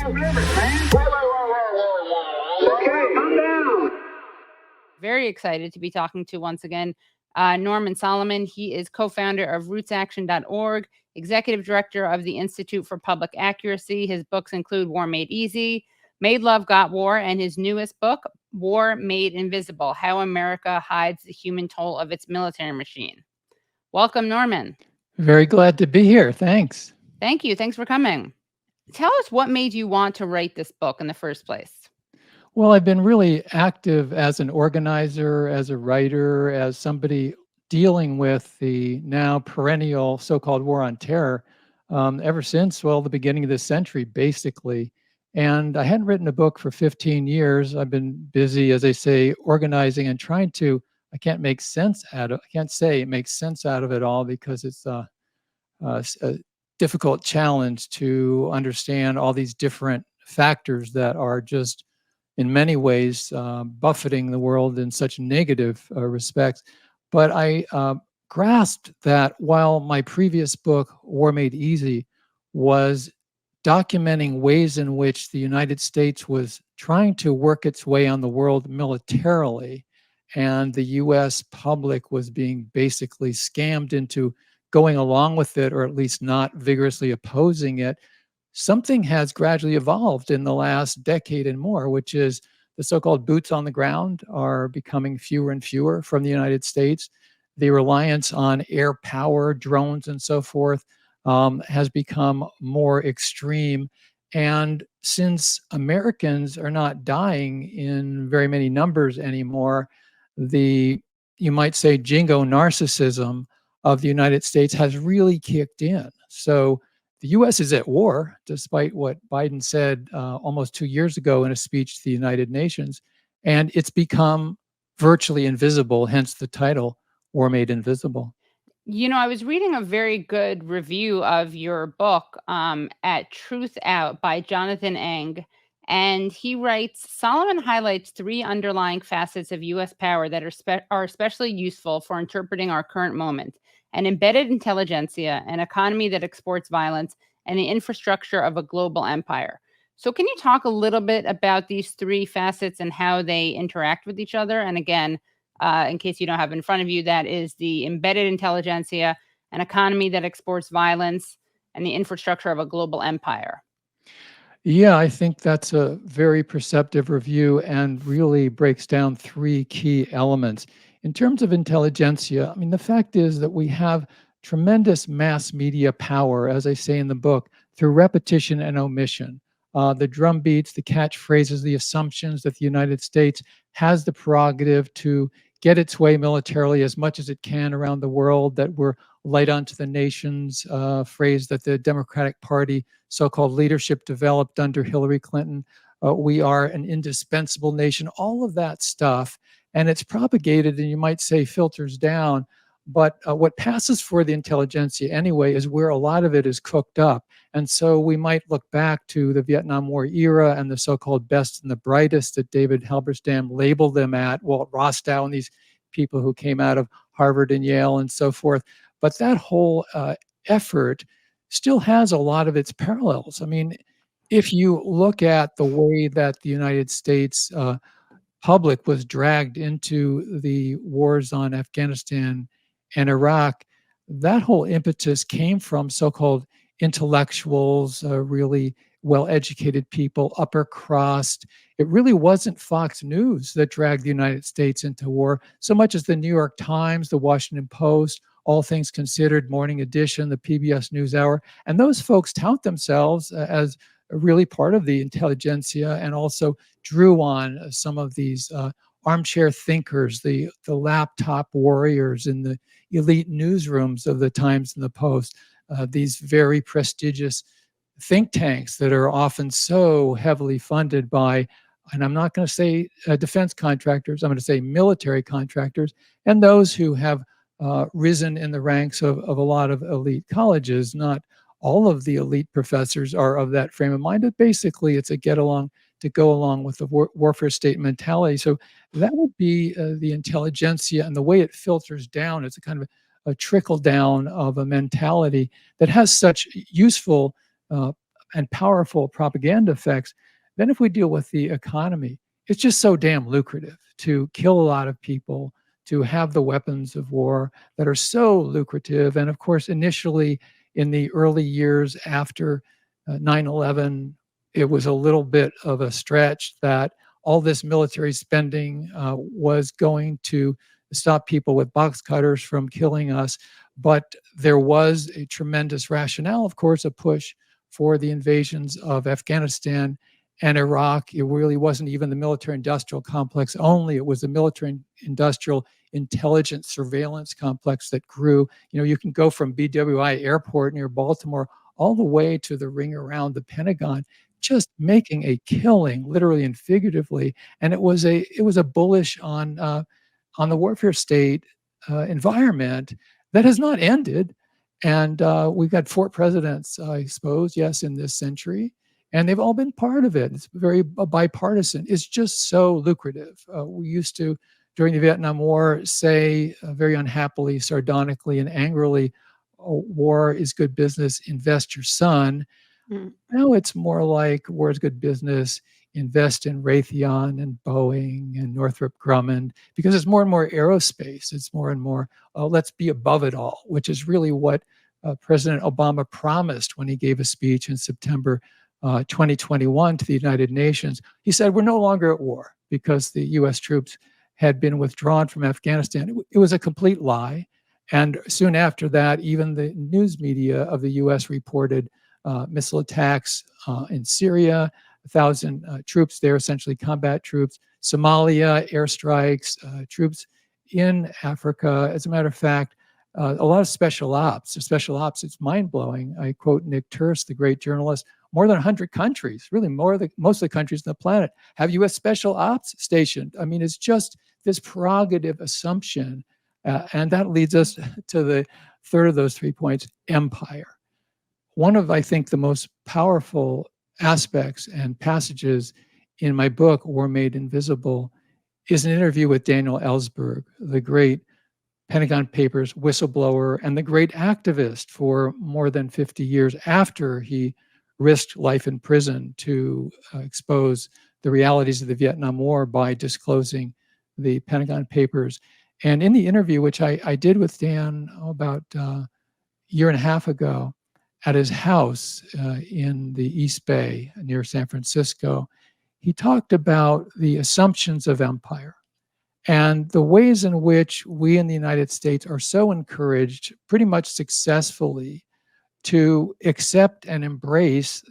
Okay, calm down. Very excited to be talking to once again Norman Solomon. He is co-founder of rootsaction.org, executive director of the Institute for Public Accuracy. His books include War Made Easy, Made Love Got War, and his newest book, War Made Invisible: How America Hides the Human Toll of Its Military Machine. Welcome, Norman. Very glad to be here. Thanks. Thank you. Thanks for coming. Tell us what made you want to write this book in the first place. Well, I've been really active as an organizer, as a writer, as somebody dealing with the now perennial so-called war on terror ever since, well, the beginning of this century, basically. And I hadn't written a book for 15 years. I've been busy, as I say, organizing and trying to, I can't make sense out of, I can't say it makes sense out of it all because it's a difficult challenge to understand all these different factors that are just in many ways buffeting the world in such negative respects. But I grasped that while my previous book, War Made Easy, was documenting ways in which the United States was trying to work its way on the world militarily, and the US public was being basically scammed into going along with it, or at least not vigorously opposing it, something has gradually evolved in the last decade and more, which is the so-called boots on the ground are becoming fewer and fewer from the United States. The reliance on air power, drones, and so forth has become more extreme. And since Americans are not dying in very many numbers anymore, the, you might say, jingo narcissism of the United States has really kicked in. So the US is at war, despite what Biden said almost 2 years ago in a speech to the United Nations, and it's become virtually invisible, hence the title, War Made Invisible. You know, I was reading a very good review of your book at Truth Out by Jonathan Eng, and he writes, Solomon highlights 3 underlying facets of U.S. power that are especially useful for interpreting our current moment: an embedded intelligentsia, an economy that exports violence, and the infrastructure of a global empire. So can you talk a little bit about these 3 facets and how they interact with each other? And again, in case you don't have in front of you, that is the embedded intelligentsia, an economy that exports violence, and the infrastructure of a global empire. Yeah, I think that's a very perceptive review and really breaks down 3 key elements. In terms of intelligentsia, I mean, the fact is that we have tremendous mass media power, as I say in the book, through repetition and omission. The drumbeats, the catchphrases, the assumptions that the United States has the prerogative to get its way militarily as much as it can around the world, that we're light unto the nations, phrase that the Democratic Party so-called leadership developed under Hillary Clinton. We are an indispensable nation, all of that stuff. And it's propagated and you might say filters down. But what passes for the intelligentsia anyway is where a lot of it is cooked up. And so we might look back to the Vietnam War era and the so-called best and the brightest that David Halberstam labeled them at, Walt Rostow and these people who came out of Harvard and Yale and so forth. But that whole effort still has a lot of its parallels. I mean, if you look at the way that the United States public was dragged into the wars on Afghanistan and Iraq, that whole impetus came from so-called intellectuals, really well-educated people, upper crust. It really wasn't Fox News that dragged the United States into war so much as the New York Times, the Washington Post, All Things Considered, Morning Edition, the PBS NewsHour. And those folks tout themselves as really part of the intelligentsia and also drew on some of these armchair thinkers, the laptop warriors in the elite newsrooms of the Times and the Post, these very prestigious think tanks that are often so heavily funded by, and I'm not going to say defense contractors, I'm going to say military contractors, and those who have risen in the ranks of a lot of elite colleges. Not all of the elite professors are of that frame of mind, but basically it's a get along to go along with the warfare state mentality. So that would be the intelligentsia, and the way it filters down, it's a kind of a trickle down of a mentality that has such useful and powerful propaganda effects. Then if we deal with the economy, it's just so damn lucrative to kill a lot of people, to have the weapons of war that are so lucrative. And of course, initially in the early years after 9/11, it was a little bit of a stretch that all this military spending was going to stop people with box cutters from killing us. But there was a tremendous rationale, of course, a push for the invasions of Afghanistan and Iraq. It really wasn't even the military industrial complex only, it was the military industrial intelligence surveillance complex that grew. You can go from BWI Airport near Baltimore all the way to the ring around the Pentagon, just making a killing, literally and figuratively. And it was a bullish on the warfare state environment that has not ended. And we've got 4 presidents, I suppose, yes, in this century, and they've all been part of it. It's very bipartisan. It's just so lucrative. We used to, during the Vietnam War, say very unhappily, sardonically, and angrily, "Oh, war is good business, invest your son." Mm. Now it's more like war is good business, invest in Raytheon and Boeing and Northrop Grumman, because it's more and more aerospace. It's more and more, let's be above it all, which is really what President Obama promised when he gave a speech in September 2021 to the United Nations. He said, we're no longer at war because the US troops had been withdrawn from Afghanistan. It was a complete lie. And soon after that, even the news media of the US reported missile attacks in Syria, 1,000 troops there, essentially combat troops, Somalia, airstrikes, troops in Africa. As a matter of fact, a lot of special ops. It's mind-blowing. I quote Nick Turse, the great journalist. More than 100 countries, really most of the countries on the planet, have U.S. special ops stationed. I mean, it's just this prerogative assumption. And that leads us to the third of those 3 points, empire. One of, I think, the most powerful aspects and passages in my book, War Made Invisible, is an interview with Daniel Ellsberg, the great Pentagon Papers whistleblower and the great activist for more than 50 years after he risked life in prison to expose the realities of the Vietnam War by disclosing the Pentagon Papers. And in the interview, which I did with Dan about a year and a half ago, at his house in the East Bay near San Francisco, he talked about the assumptions of empire and the ways in which we in the United States are so encouraged, pretty much successfully, to accept and embrace,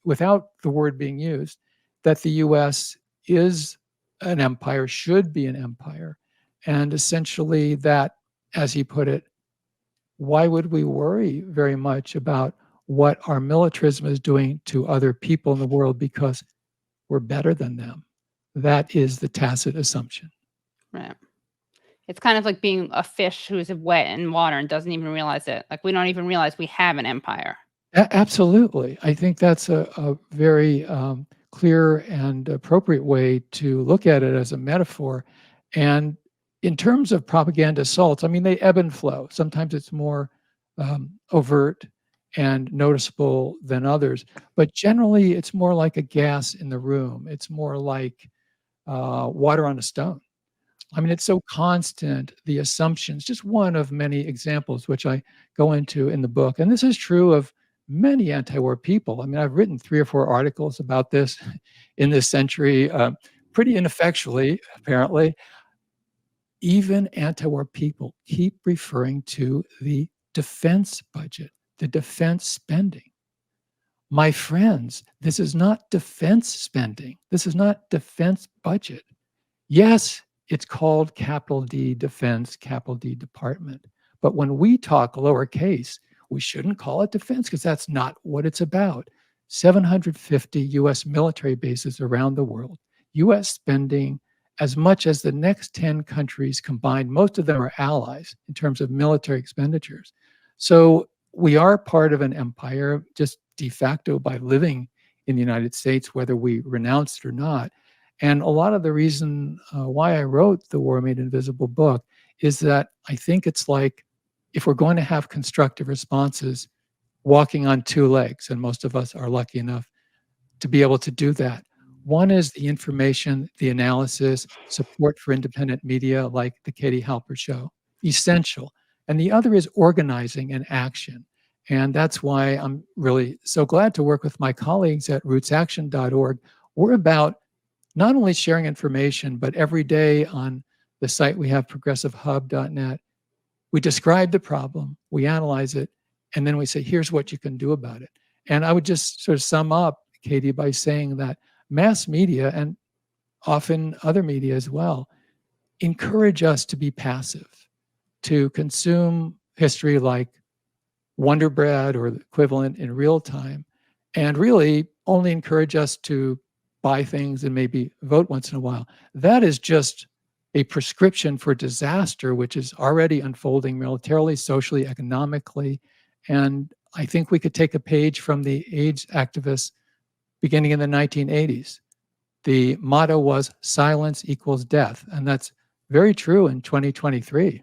without the word being used, that the US is an empire, should be an empire, and essentially that, as he put it, why would we worry very much about what our militarism is doing to other people in the world because we're better than them? That is the tacit assumption. Right. It's kind of like being a fish who's wet in water and doesn't even realize it. Like we don't even realize we have an empire. Absolutely. I think that's a very clear and appropriate way to look at it as a metaphor. And in terms of propaganda assaults, I mean, they ebb and flow. Sometimes it's more overt and noticeable than others, but generally it's more like a gas in the room. It's more like water on a stone. I mean, it's so constant, the assumptions, just one of many examples, which I go into in the book. And this is true of many anti-war people. I mean, I've written 3 or 4 articles about this in this century, pretty ineffectually, apparently. Even anti-war people keep referring to the defense budget, the defense spending. My friends, this is not defense spending. This is not defense budget. Yes, it's called capital D defense, capital D department. But when we talk lowercase, we shouldn't call it defense because that's not what it's about. 750 US military bases around the world, US spending as much as the next 10 countries combined. Most of them are allies in terms of military expenditures. So we are part of an empire just de facto by living in the United States, whether we renounce it or not. And a lot of the reason why I wrote the War Made Invisible book is that I think it's like, if we're going to have constructive responses, walking on two legs, and most of us are lucky enough to be able to do that. One is the information, the analysis, support for independent media like the Katie Halper Show, essential. And the other is organizing and action. And that's why I'm really so glad to work with my colleagues at rootsaction.org. We're about not only sharing information, but every day on the site we have, progressivehub.net, we describe the problem, we analyze it, and then we say, here's what you can do about it. And I would just sort of sum up, Katie, by saying that mass media, and often other media as well, encourage us to be passive, to consume history like Wonder Bread or the equivalent in real time, and really only encourage us to buy things and maybe vote once in a while. That is just a prescription for disaster, which is already unfolding militarily, socially, economically. And I think we could take a page from the AIDS activists beginning in the 1980s. The motto was silence equals death. And that's very true in 2023.